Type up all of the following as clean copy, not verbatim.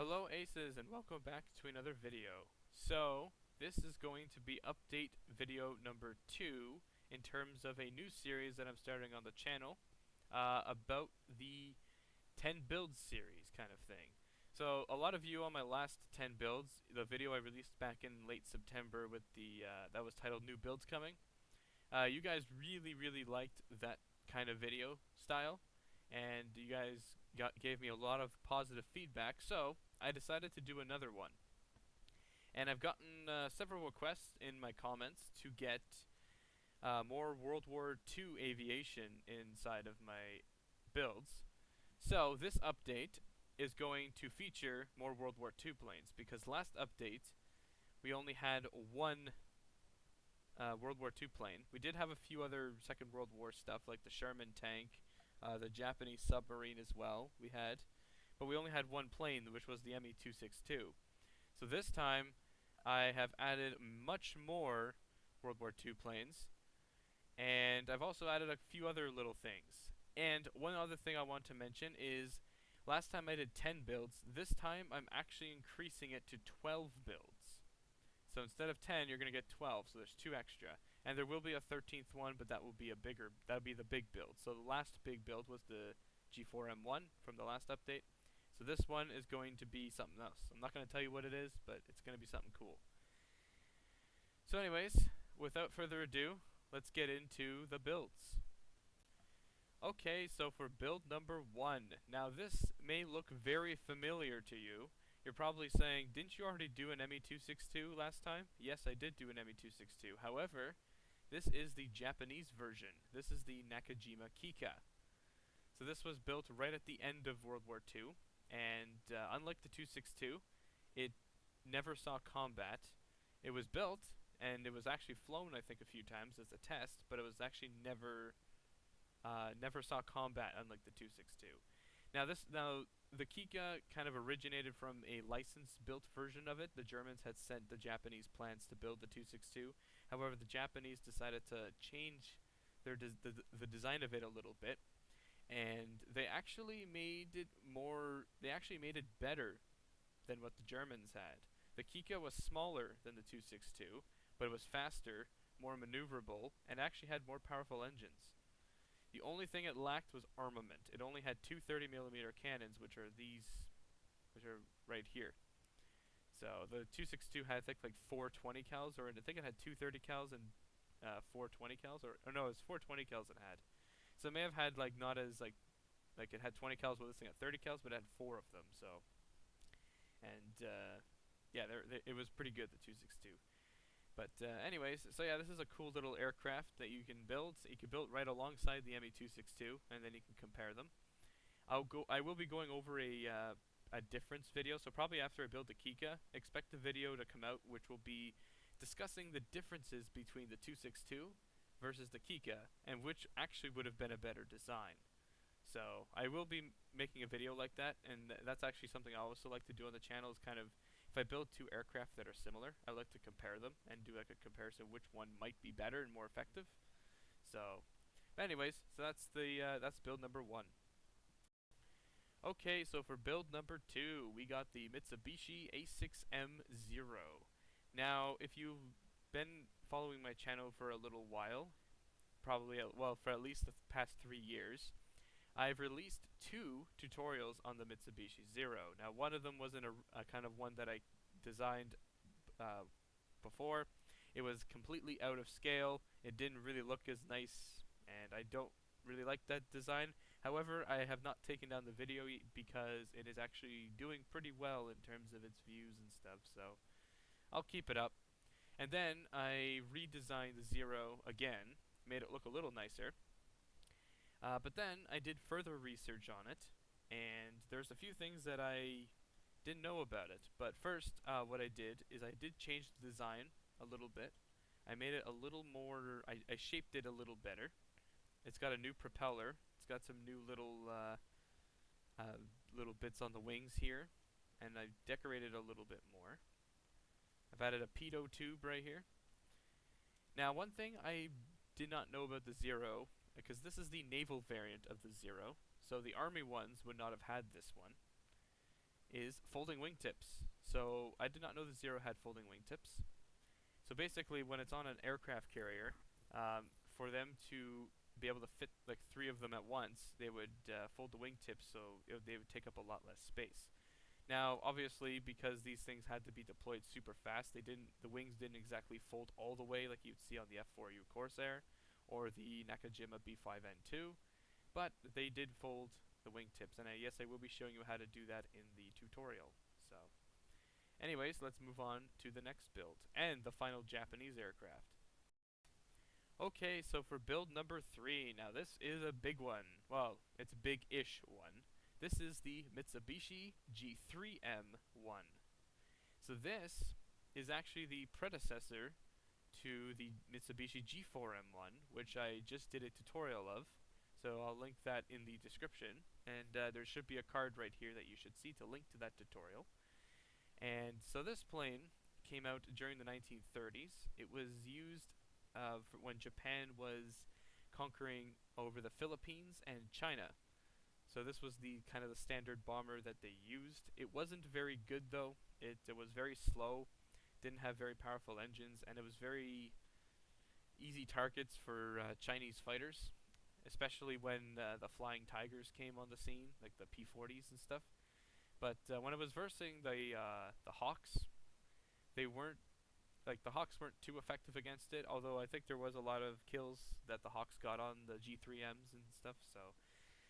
Hello Aces and welcome back to another video. So, this is going to be update video number 2 in terms of a new series that I'm starting on the channel about the 10 builds series kind of thing. So, a lot of you on my last 10 builds, the video I released back in late September with the that was titled New Builds Coming, you guys really liked that kind of video style, and you guys gave me a lot of positive feedback, so I decided to do another one. And I've gotten several requests in my comments to get more World War II aviation inside of my builds. So this update is going to feature more World War II planes, because last update we only had one World War II plane. We did have a few other Second World War stuff, like the Sherman tank, the Japanese submarine as well we had, but we only had one plane, which was the Me-262. So this time I have added much more World War II planes, and I've also added a few other little things. And one other thing I want to mention is, last time I did 10 builds, this time I'm actually increasing it to 12 builds. So instead of 10, you're going to get 12, so there's 2 extra. And there will be a 13th one, but that will be that'll be the big build. So the last big build was the G4M1 from the last update. So this one is going to be something else. I'm not going to tell you what it is, but it's going to be something cool. So anyways, without further ado, let's get into the builds. Okay, so for build number 1. Now this may look very familiar to you. You're probably saying, didn't you already do an Me-262 last time? Yes, I did do an Me-262. However, this is the Japanese version. This is the Nakajima Kika. So this was built right at the end of World War II, and unlike the 262, it never saw combat. It was built, and it was actually flown, I think, a few times as a test, but it was actually never saw combat, unlike the 262. Now the Kika kind of originated from a licensed-built version of it. The Germans had sent the Japanese plans to build the 262. However, the Japanese decided to change the design of it a little bit, and they actually made it better than what the Germans had. The Kika was smaller than the 262, but it was faster, more maneuverable, and actually had more powerful engines. The only thing it lacked was armament. It only had two 30mm cannons, which are right here. So the 262 had, I think, like 420 cals, or I think it had two 30 cals and 420 cals, or no, it was 420 cals it had. So it may have had like not as like it had 20 cals, but this thing had 30 cals, but it had 4 of them. So, and yeah, it was pretty good, the 262. But anyways, so yeah, this is a cool little aircraft that you can build. You can build right alongside the Me-262, and then you can compare them. I will be going over a difference video, so probably after I build the Kika, expect the video to come out, which will be discussing the differences between the 262 versus the Kika, and which actually would have been a better design. So I will be making a video like that, and that's actually something I also like to do on the channel, is kind of, if I build two aircraft that are similar, I like to compare them and do like a comparison of which one might be better and more effective. So, but anyways, so that's build number 1. Okay, so for build number 2, we got the Mitsubishi A6M0. Now, if you've been following my channel for a little while, probably well, for at least the past 3 years, I've released 2 tutorials on the Mitsubishi Zero. Now, one of them was in a kind of one that I designed before. It was completely out of scale. It didn't really look as nice, and I don't really like that design. However, I have not taken down the video because it is actually doing pretty well in terms of its views and stuff, so I'll keep it up. And then I redesigned the Zero again, made it look a little nicer. But then I did further research on it, and there's a few things that I didn't know about it. But first, what I did is I did change the design a little bit. I made it a little more, I shaped it a little better. It's got a new propeller. It's got some new little bits on the wings here, and I've decorated a little bit more. I've added a pitot tube right here. Now, one thing I did not know about the Zero, because this is the naval variant of the Zero, so the army ones would not have had this one. is folding wingtips. So I did not know the Zero had folding wingtips. So basically, when it's on an aircraft carrier, for them to be able to fit like 3 of them at once, they would fold the wingtips so they would take up a lot less space. Now, obviously, because these things had to be deployed super fast, the wings didn't exactly fold all the way like you'd see on the F4U Corsair or the Nakajima B5N2, but they did fold the wingtips, and yes, I will be showing you how to do that in the tutorial. So, anyways, let's move on to the next build, and the final Japanese aircraft. Okay, so for build number 3, now this is a big one. Well, it's a big-ish one. This is the Mitsubishi G3M1. So this is actually the predecessor to the Mitsubishi G4M1, which I just did a tutorial of. So I'll link that in the description, and there should be a card right here that you should see to link to that tutorial. And so this plane came out during the 1930s. It was used when Japan was conquering over the Philippines and China. So this was the kind of the standard bomber that they used. It wasn't very good though. It was very slow, didn't have very powerful engines, and it was very easy targets for Chinese fighters, especially when the Flying Tigers came on the scene, like the P40s and stuff. But when it was versing the Hawks, the Hawks weren't too effective against it, although I think there was a lot of kills that the Hawks got on the G3Ms and stuff, so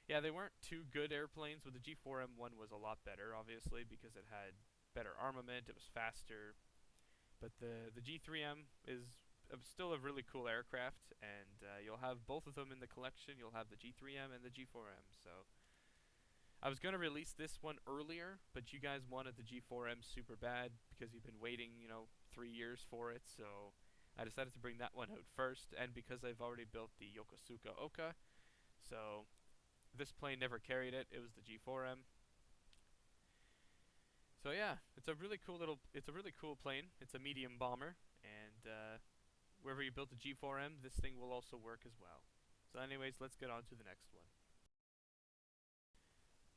yeah, they weren't too good airplanes, but the G4M1 was a lot better, obviously, because it had better armament, it was faster, but the G3M is still a really cool aircraft, and you'll have both of them in the collection. You'll have the G3M and the G4M, so I was going to release this one earlier, but you guys wanted the G4M super bad because you've been waiting, 3 years for it, so I decided to bring that one out first, and because I've already built the Yokosuka Oka, so this plane never carried it. It was the G4M. So yeah, it's a really cool plane. It's a medium bomber, and wherever you built the G4M, this thing will also work as well. So anyways, let's get on to the next one.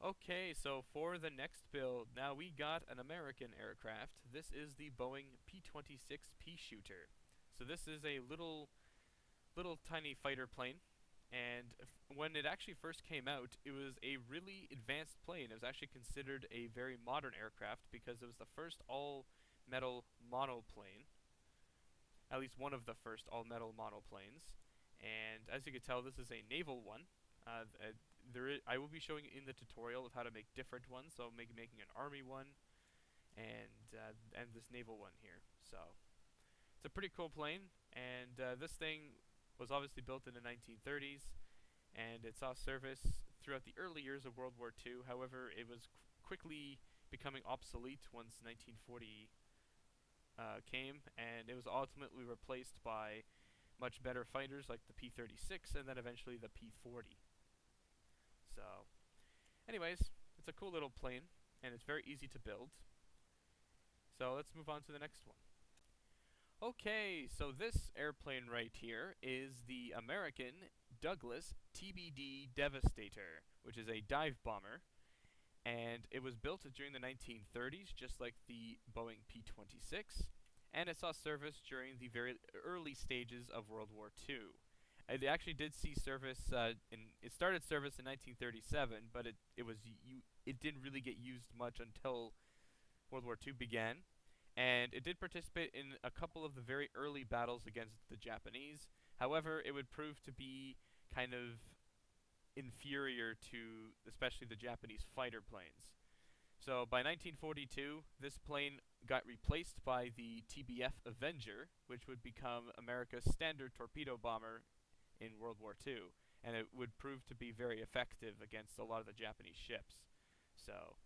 Okay, so for the next build, now we got an American aircraft. This is the Boeing P26 Peashooter. So this is a little tiny fighter plane. And when it actually first came out, it was a really advanced plane. It was actually considered a very modern aircraft because it was the first all-metal monoplane. At least one of the first all-metal monoplanes. And as you can tell, this is a naval one. I will be showing in the tutorial of how to make different ones. So making an army one and this naval one here. So it's a pretty cool plane. And this thing was obviously built in the 1930s, and it saw service throughout the early years of World War II. However, it was quickly becoming obsolete once 1940 came, and it was ultimately replaced by much better fighters like the P36 and then eventually the P40. So, anyways, it's a cool little plane, and it's very easy to build. So let's move on to the next one. Okay, so this airplane right here is the American Douglas TBD Devastator, which is a dive bomber, and it was built during the 1930s, just like the Boeing P26, and it saw service during the very early stages of World War II. It actually did see service. It started service in 1937, but it didn't really get used much until World War II began. And it did participate in a couple of the very early battles against the Japanese. However, it would prove to be kind of inferior to especially the Japanese fighter planes. So by 1942, this plane got replaced by the TBF Avenger, which would become America's standard torpedo bomber in World War II. And it would prove to be very effective against a lot of the Japanese ships. So,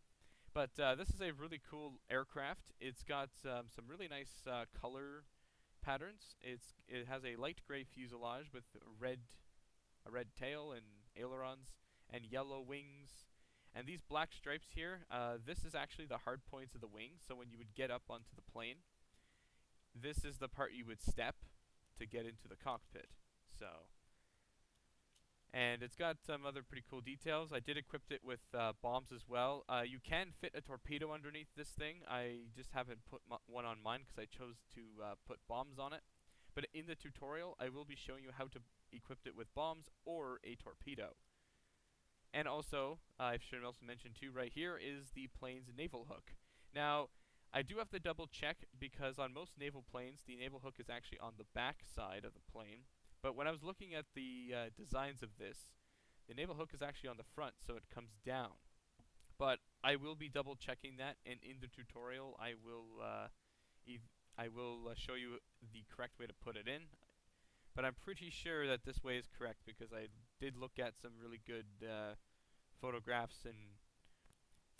but this is a really cool aircraft. It's got some really nice color patterns. It has a light gray fuselage with a red tail and ailerons and yellow wings. And these black stripes here, this is actually the hard points of the wing. So when you would get up onto the plane, this is the part you would step to get into the cockpit. So And it's got some other pretty cool details. I did equip it with bombs as well. You can fit a torpedo underneath this thing. I just haven't put one on mine because I chose to put bombs on it. But in the tutorial, I will be showing you how to equip it with bombs or a torpedo. And also, I should also mention too, right here is the plane's naval hook. Now, I do have to double check because on most naval planes, the naval hook is actually on the back side of the plane. But when I was looking at the designs of this, the naval hook is actually on the front, so it comes down. But I will be double checking that, and in the tutorial, I will show you the correct way to put it in. But I'm pretty sure that this way is correct because I did look at some really good photographs and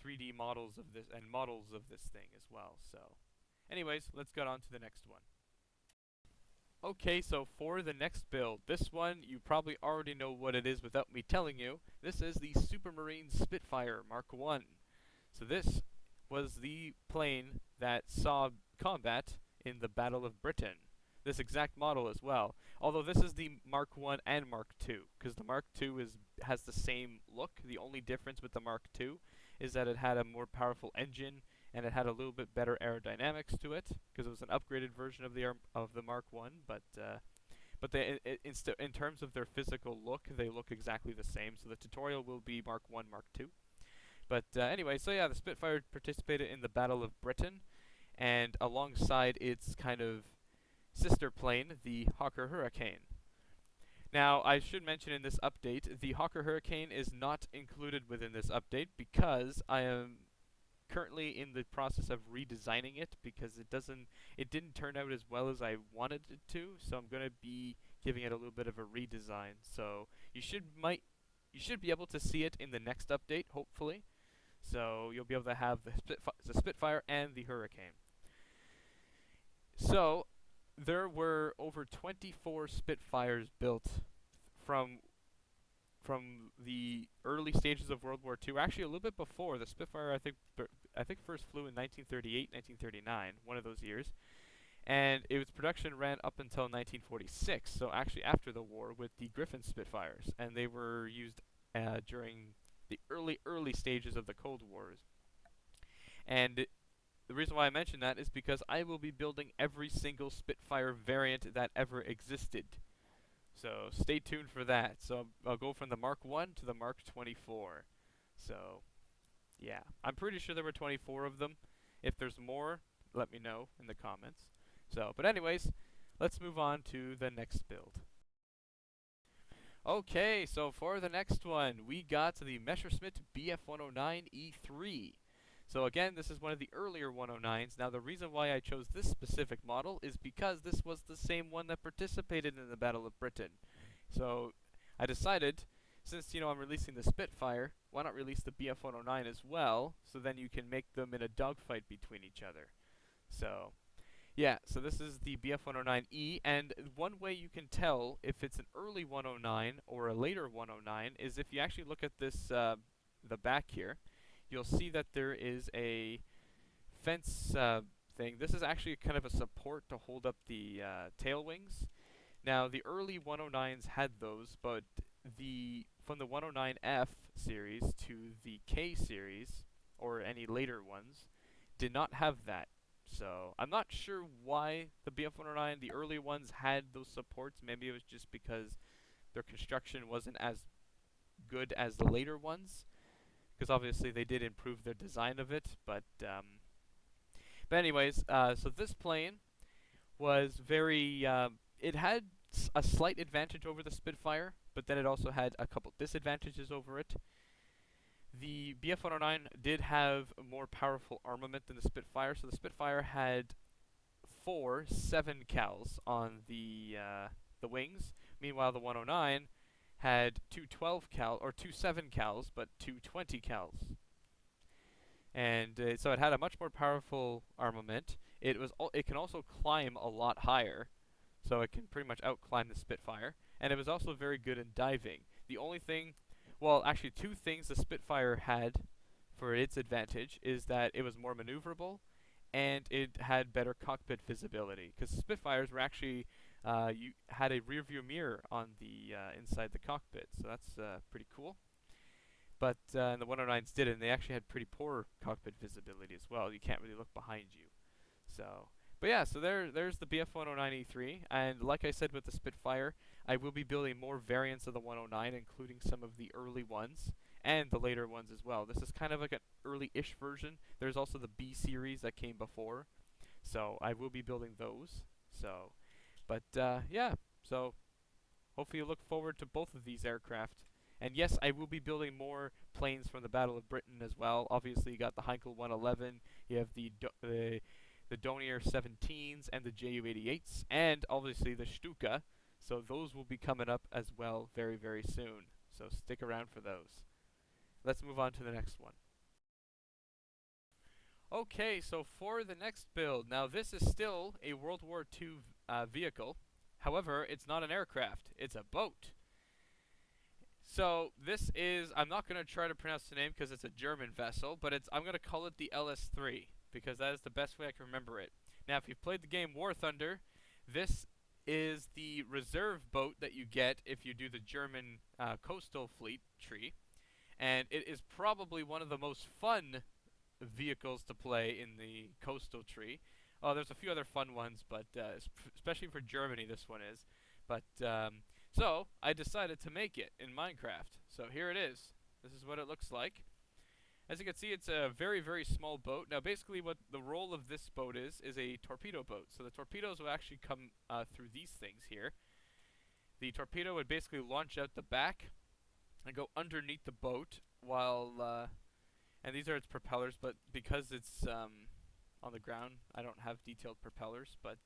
3D models of this thing as well. So, anyways, let's get on to the next one. Okay, so for the next build, this one you probably already know what it is without me telling you. This is the Supermarine Spitfire Mark I. So this was the plane that saw combat in the Battle of Britain. This exact model as well. Although this is the Mark I and Mark II, because the Mark II has the same look. The only difference with the Mark II is that it had a more powerful engine and it had a little bit better aerodynamics to it, because it was an upgraded version of the Mark I. But in terms of their physical look, they look exactly the same. So the tutorial will be Mark I, Mark II. But anyway, so yeah, the Spitfire participated in the Battle of Britain, and alongside its kind of sister plane, the Hawker Hurricane. Now, I should mention in this update, the Hawker Hurricane is not included within this update because I am currently in the process of redesigning it because it didn't turn out as well as I wanted it to, so I'm going to be giving it a little bit of a redesign. So you should be able to see it in the next update, hopefully. So you'll be able to have the Spitfire and the Hurricane. So there were over 24 Spitfires built from the early stages of World War II. Actually, a little bit before. The Spitfire, I think first flew in 1938, 1939, one of those years. And its production ran up until 1946, so actually after the war, with the Griffin Spitfires. And they were used during the early stages of the Cold Wars. And the reason why I mention that is because I will be building every single Spitfire variant that ever existed. So stay tuned for that. So I'll go from the Mark I to the Mark 24. So yeah, I'm pretty sure there were 24 of them. If there's more, let me know in the comments. So, but anyways, let's move on to the next build. Okay, so for the next one, we got the Messerschmitt Bf 109E3. So again, this is one of the earlier 109s. Now the reason why I chose this specific model is because this was the same one that participated in the Battle of Britain. So I decided, since I'm releasing the Spitfire, why not release the Bf 109 as well, so then you can make them in a dogfight between each other. So yeah, so this is the Bf 109E, and one way you can tell if it's an early 109 or a later 109 is if you actually look at this, the back here. You'll see that there is a fence thing. This is actually kind of a support to hold up the tail wings. Now, the early 109s had those, but from the 109F series to the K series, or any later ones, did not have that. So, I'm not sure why the Bf 109, the early ones, had those supports. Maybe it was just because their construction wasn't as good as the later ones. Because obviously they did improve their design of it, but anyways, so this plane was very, it had a slight advantage over the Spitfire, but then it also had a couple disadvantages over it. The Bf 109 did have more powerful armament than the Spitfire, so the Spitfire had 4 7 cals on the wings. Meanwhile, the 109 had 2 12 cal, or 2 7 cals, but 2 20 cals. And so it had a much more powerful armament. It can also climb a lot higher, so it can pretty much outclimb the Spitfire. And it was also very good in diving. The only thing, well, actually 2 things the Spitfire had for its advantage is that it was more maneuverable, and it had better cockpit visibility. Because Spitfires were actually you had a rear view mirror on the inside the cockpit, so that's pretty cool. But and the 109s didn't. They actually had pretty poor cockpit visibility as well. You can't really look behind you. So, but yeah, so there's the Bf 109E3, and like I said with the Spitfire, I will be building more variants of the 109, including some of the early ones and the later ones as well. This is kind of like an early-ish version. There's also the B series that came before, so I will be building those. So, but yeah, so hopefully you look forward to both of these aircraft. And yes, I will be building more planes from the Battle of Britain as well. Obviously, you got the Heinkel 111, you have the Dornier 17s and the Ju-88s, and obviously the Stuka. So those will be coming up as well very, very soon. So stick around for those. Let's move on to the next one. Okay, so for the next build, now this is still a World War II vehicle. However, it's not an aircraft, it's a boat. So this is, I'm not going to try to pronounce the name because it's a German vessel, but I'm going to call it the LS3 because that is the best way I can remember it. Now, if you've played the game War Thunder, this is the reserve boat that you get if you do the German coastal fleet tree, and it is probably one of the most fun vehicles to play in the coastal tree. Oh, there's a few other fun ones, but especially for Germany, this one is. But so I decided to make it in Minecraft. So here it is. This is what it looks like. As you can see, it's a very, very small boat. Now, basically, what the role of this boat is a torpedo boat. So the torpedoes will actually come through these things here. The torpedo would basically launch out the back and go underneath the boat while, and these are its propellers, but because it's on the ground, I don't have detailed propellers, but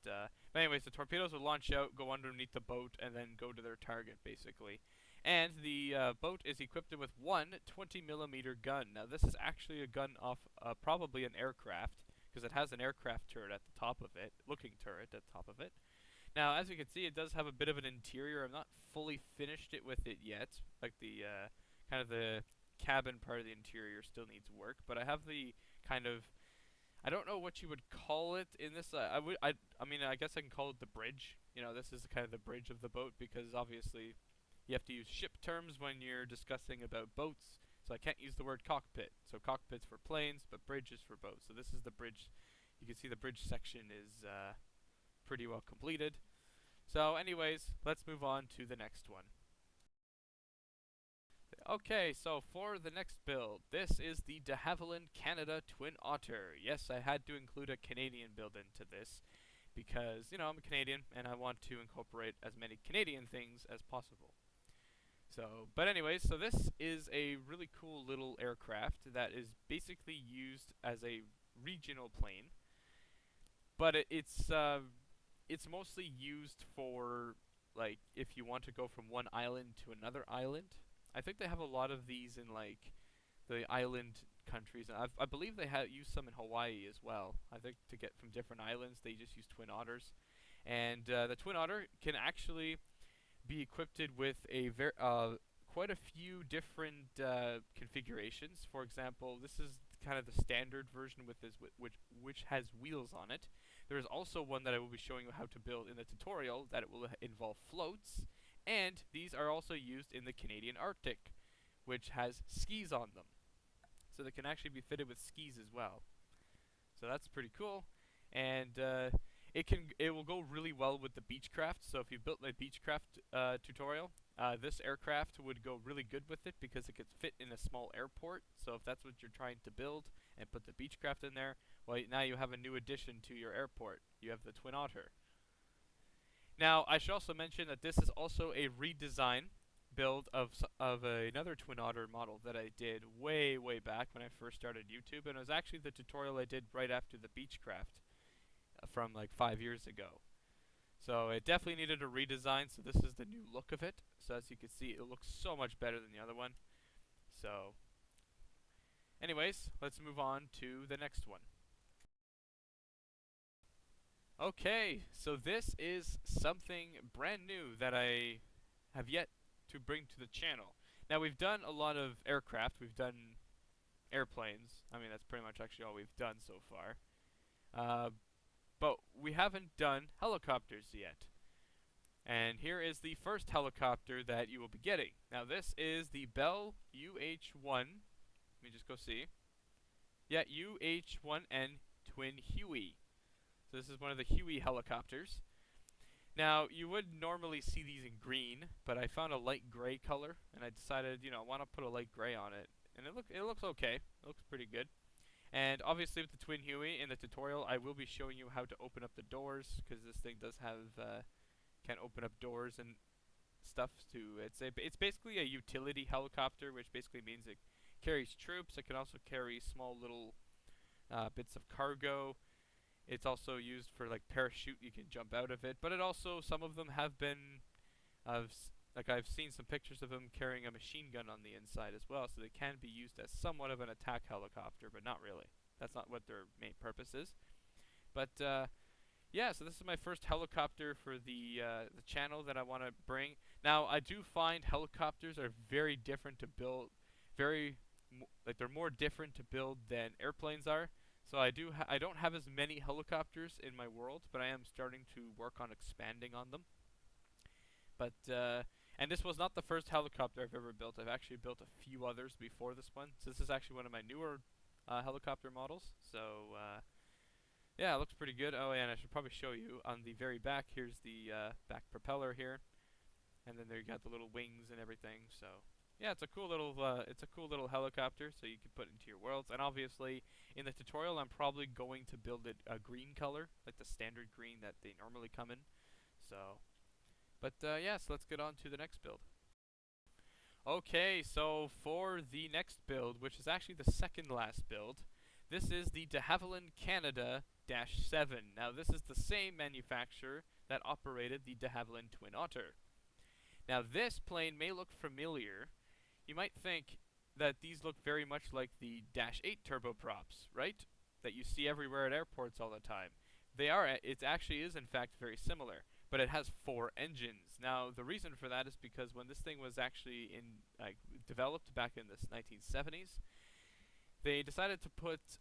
anyways, the torpedoes will launch out, go underneath the boat, and then go to their target, basically. And the boat is equipped with one 20mm gun. Now, this is actually a gun off probably an aircraft, because it has an aircraft turret at the top of it, looking turret at the top of it. Now, as you can see, it does have a bit of an interior. I'm not fully finished it with it yet. Like the kind of the cabin part of the interior still needs work, but I have the kind of, I don't know what you would call it in this. I mean, I guess I can call it the bridge. You know, this is kind of the bridge of the boat because obviously you have to use ship terms when you're discussing about boats. So I can't use the word cockpit. So cockpit's for planes, but bridge is for boats. So this is the bridge. You can see the bridge section is pretty well completed. So anyways, let's move on to the next one. Okay, so for the next build, this is the de Havilland Canada Twin Otter. Yes, I had to include a Canadian build into this because, you know, I'm a Canadian and I want to incorporate as many Canadian things as possible. So, but anyways, so this is a really cool little aircraft that is basically used as a regional plane, but it's mostly used for, like, if you want to go from one island to another island. I think they have a lot of these in, like, the island countries. And I believe they use some in Hawaii as well. I think to get from different islands, they just use Twin Otters. And the Twin Otter can actually be equipped with a quite a few different configurations. For example, this is kind of the standard version with this, which has wheels on it. There is also one that I will be showing you how to build in the tutorial that it will involve floats. And these are also used in the Canadian Arctic, which has skis on them. So they can actually be fitted with skis as well. So that's pretty cool. And it will go really well with the Beechcraft. So if you built my Beechcraft tutorial, this aircraft would go really good with it because it could fit in a small airport. So if that's what you're trying to build and put the Beechcraft in there, well, now you have a new addition to your airport. You have the Twin Otter. Now, I should also mention that this is also a redesign build of another Twin Otter model that I did way, way back when I first started YouTube, and it was actually the tutorial I did right after the Beechcraft from like 5 years ago. So it definitely needed a redesign, so this is the new look of it. So as you can see, it looks so much better than the other one. So anyways, let's move on to the next one. Okay, so this is something brand new that I have yet to bring to the channel. Now, we've done a lot of aircraft. We've done airplanes. I mean, that's pretty much actually all we've done so far. But we haven't done helicopters yet. And here is the first helicopter that you will be getting. Now this is the Bell UH-1. Let me just go see. Yeah, UH-1N Twin Huey. So this is one of the Huey helicopters. Now, you would normally see these in green, but I found a light gray color, and I decided, why not put a light gray on it? And it looks okay. It looks pretty good. And obviously with the Twin Huey in the tutorial, I will be showing you how to open up the doors, because this thing does have, can open up doors and stuff too. It's basically a utility helicopter, which basically means it carries troops. It can also carry small little bits of cargo. It's also used for like parachute, you can jump out of it, but it also, some of them have been, I've seen some pictures of them carrying a machine gun on the inside as well, so they can be used as somewhat of an attack helicopter, but not really. That's not what their main purpose is. But yeah, so this is my first helicopter for the channel that I want to bring. Now, I do find helicopters are very different to build, they're more different to build than airplanes are. So I don't have as many helicopters in my world, but I am starting to work on expanding on them. But and this was not the first helicopter I've ever built. I've actually built a few others before this one. So this is actually one of my newer helicopter models. So yeah, it looks pretty good. Oh yeah, and I should probably show you on the very back. Here's the back propeller here, and then there you got the little wings and everything. So yeah, it's a cool little helicopter, so you can put it into your worlds. And obviously, in the tutorial, I'm probably going to build it a green color, like the standard green that they normally come in. So, but yeah, so let's get on to the next build. Okay, so for the next build, which is actually the second last build, this is the de Havilland Canada-7. Now, this is the same manufacturer that operated the de Havilland Twin Otter. Now, this plane may look familiar. You might think that these look very much like the -8 turboprops, right? That you see everywhere at airports all the time. They are. It actually is, in fact, very similar, but it has 4 engines. Now, the reason for that is because when this thing was actually developed back in the 1970s, they decided to put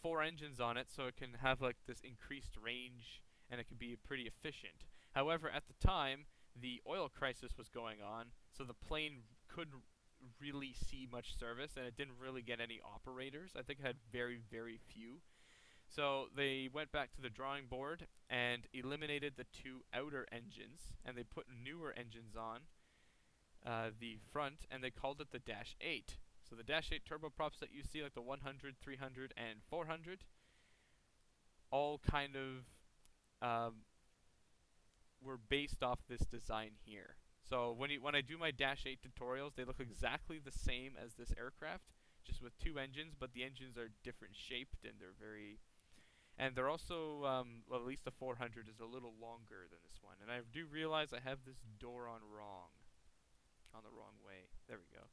4 engines on it so it can have like this increased range and it can be pretty efficient. However, at the time, the oil crisis was going on, so the plane couldn't really see much service, and it didn't really get any operators. I think it had very, very few. So they went back to the drawing board and eliminated the 2 outer engines, and they put newer engines on the front, and they called it the -8. So the -8 turboprops that you see, like the 100, 300, and 400, all kind of were based off this design here. So when I do my -8 tutorials, they look exactly the same as this aircraft, just with 2 engines, but the engines are different shaped, and they're also, well, at least the 400 is a little longer than this one. And I do realize I have this door on the wrong way. There we go.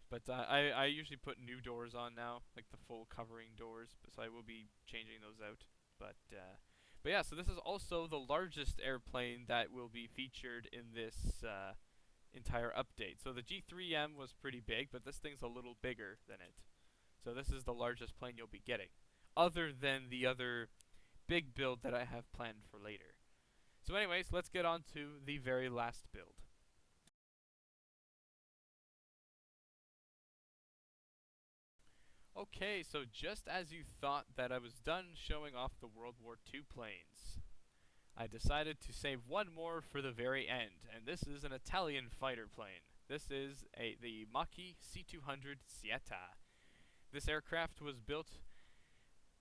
But I usually put new doors on now, like the full covering doors, so I will be changing those out. But yeah, so this is also the largest airplane that will be featured in this entire update. So the G3M was pretty big, but this thing's a little bigger than it. So this is the largest plane you'll be getting, other than the other big build that I have planned for later. So anyways, let's get on to the very last build. Okay, so just as you thought that I was done showing off the World War II planes, I decided to save one more for the very end, and this is an Italian fighter plane. This is the Mach-E C200 Sieta. This aircraft was built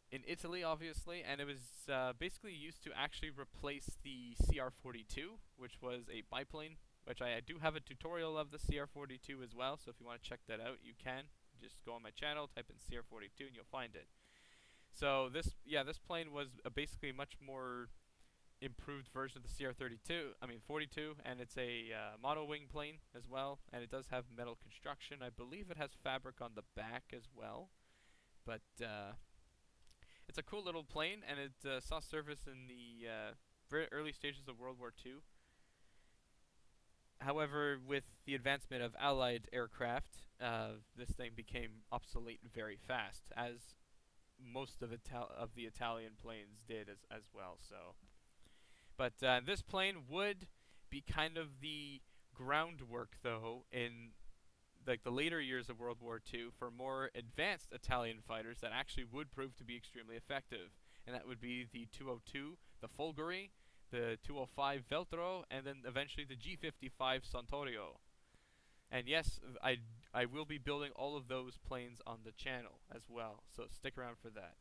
in Italy, obviously, and it was basically used to actually replace the CR-42, which was a biplane, which I do have a tutorial of the CR-42 as well, so if you want to check that out, you can. Just go on my channel, type in CR-42, and you'll find it. So this plane was basically a much more improved version of the CR-42, and it's a monowing plane as well, and it does have metal construction. I believe it has fabric on the back as well, but it's a cool little plane, and it saw service in the very early stages of World War II. However, with the advancement of Allied aircraft, this thing became obsolete very fast, as most of the Italian planes did as well. So, but this plane would be kind of the groundwork, though, in like the later years of World War II for more advanced Italian fighters that actually would prove to be extremely effective. And that would be the 202, the Folgore, the 205 Veltro, and then eventually the G55 Santorio. And yes, I will be building all of those planes on the channel as well, so stick around for that.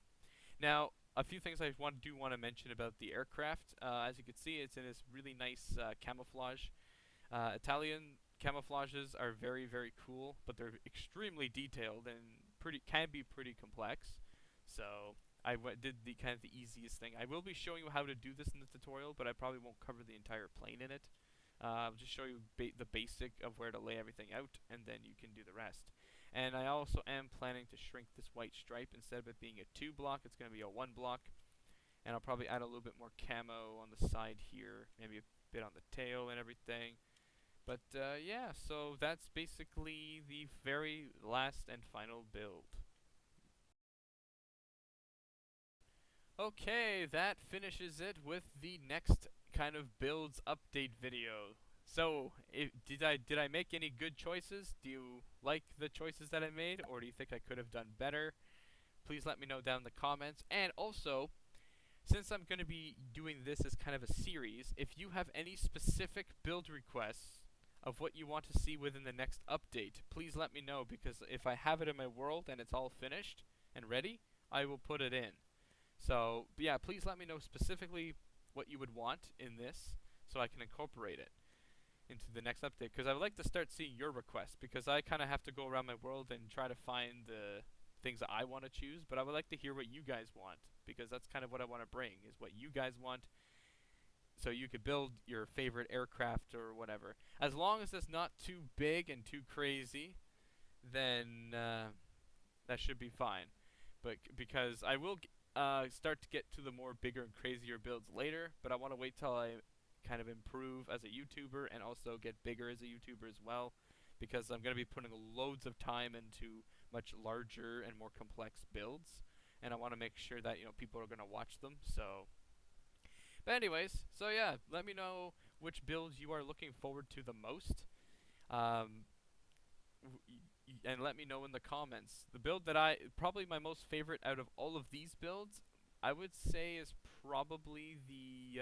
Now, a few things I do want to mention about the aircraft. As you can see, it's in this really nice camouflage. Italian camouflages are very, very cool, but they're extremely detailed and can be pretty complex. So I did the kind of the easiest thing. I will be showing you how to do this in the tutorial, but I probably won't cover the entire plane in it. I'll just show you the basic of where to lay everything out, and then you can do the rest. And I also am planning to shrink this white stripe. Instead of it being a 2 block, it's going to be a 1 block. And I'll probably add a little bit more camo on the side here, maybe a bit on the tail and everything. But yeah, so that's basically the very last and final build. Okay, that finishes it with the next kind of builds update video. So, did I make any good choices? Do you like the choices that I made, or do you think I could have done better? Please let me know down in the comments. And also, since I'm going to be doing this as kind of a series, if you have any specific build requests of what you want to see within the next update, please let me know, because if I have it in my world and it's all finished and ready, I will put it in. So, yeah, please let me know specifically what you would want in this so I can incorporate it into the next update, because I would like to start seeing your requests, because I kind of have to go around my world and try to find the things that I want to choose, but I would like to hear what you guys want, because that's kind of what I want to bring, is what you guys want, so you could build your favorite aircraft or whatever. As long as it's not too big and too crazy, then that should be fine. But because I will start to get to the more bigger and crazier builds later, but I want to wait till I kind of improve as a YouTuber and also get bigger as a YouTuber as well, because I'm going to be putting loads of time into much larger and more complex builds, and I want to make sure that, you know, people are going to watch them. So, but anyways, so yeah, let me know which builds you are looking forward to the most, and let me know in the comments. The build that probably my most favorite out of all of these builds, I would say, is probably the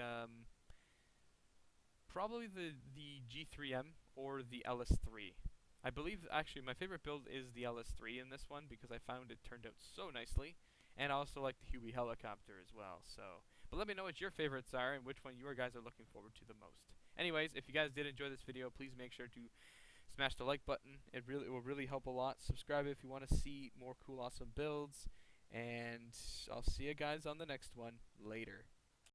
G3M or the LS3. I believe actually my favorite build is the LS3 in this one, because I found it turned out so nicely, and I also like the Huey helicopter as well. So, but let me know what your favorites are and which one you guys are looking forward to the most. Anyways, if you guys did enjoy this video, please make sure to smash the like button. It will really help a lot. Subscribe if you want to see more cool, awesome builds, and I'll see you guys on the next one. Later.